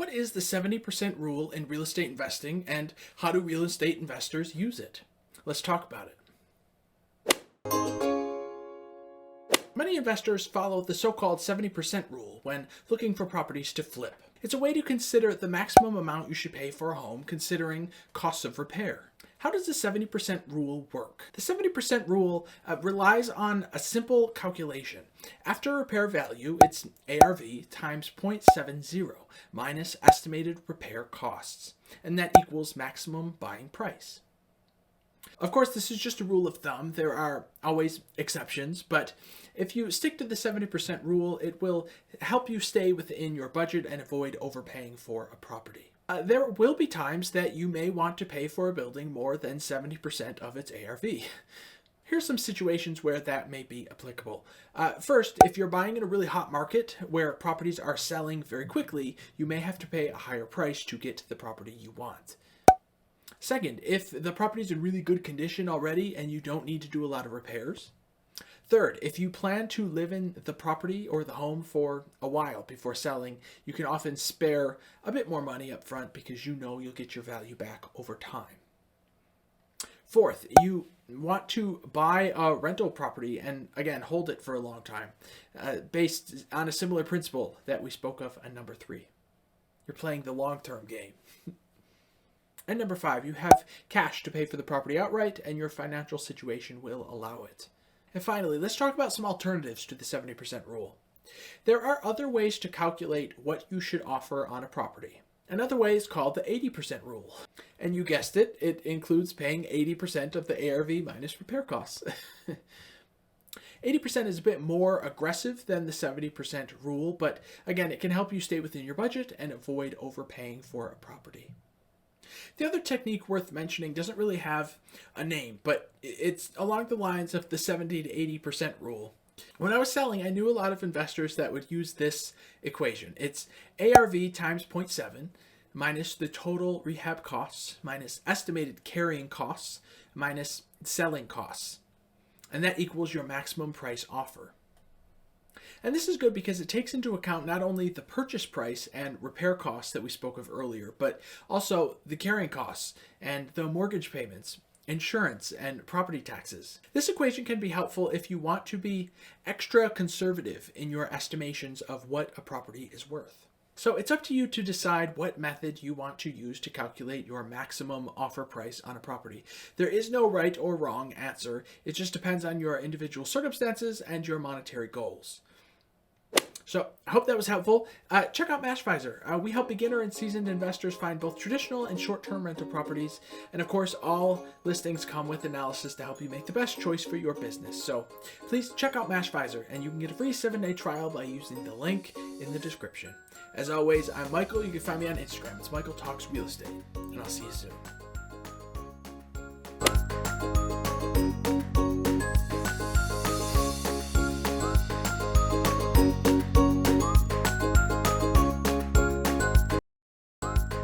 What is the 70% rule in real estate investing, and how do real estate investors use it? Let's talk about it. Many investors follow the so-called 70% rule when looking for properties to flip. It's a way to consider the maximum amount you should pay for a home considering costs of repair. How does the 70% rule work? The 70% rule relies on a simple calculation. After repair value, it's ARV times 0.70 minus estimated repair costs, and that equals maximum buying price. Of course, this is just a rule of thumb. There are always exceptions, but if you stick to the 70% rule, it will help you stay within your budget and avoid overpaying for a property. There will be times that you may want to pay for a building more than 70% of its ARV. Here's some situations where that may be applicable. First, if you're buying in a really hot market where properties are selling very quickly, you may have to pay a higher price to get the property you want. Second, if the property is in really good condition already and you don't need to do a lot of repairs. Third, if you plan to live in the property or the home for a while before selling, you can often spare a bit more money up front because you know you'll get your value back over time. Fourth, you want to buy a rental property and, again, hold it for a long time, based on a similar principle that we spoke of in number 3. You're playing the long-term game. And number 5, you have cash to pay for the property outright and your financial situation will allow it. And finally, let's talk about some alternatives to the 70% rule. There are other ways to calculate what you should offer on a property. Another way is called the 80% rule. And you guessed it, it includes paying 80% of the ARV minus repair costs. 80% is a bit more aggressive than the 70% rule, but again, it can help you stay within your budget and avoid overpaying for a property. The other technique worth mentioning doesn't really have a name, but it's along the lines of the 70 to 80% rule. When I was selling, I knew a lot of investors that would use this equation. It's ARV times 0.7 minus the total rehab costs minus estimated carrying costs minus selling costs. And that equals your maximum price offer. And this is good because it takes into account not only the purchase price and repair costs that we spoke of earlier, but also the carrying costs and the mortgage payments, insurance, and property taxes. This equation can be helpful if you want to be extra conservative in your estimations of what a property is worth. So it's up to you to decide what method you want to use to calculate your maximum offer price on a property. There is no right or wrong answer. It just depends on your individual circumstances and your monetary goals. So I hope that was helpful. Check out Mashvisor. We help beginner and seasoned investors find both traditional and short-term rental properties. And of course, all listings come with analysis to help you make the best choice for your business. So please check out Mashvisor, and you can get a free 7-day trial by using the link in the description. As always, I'm Michael. You can find me on Instagram. It's Michael Talks Real Estate, and I'll see you soon.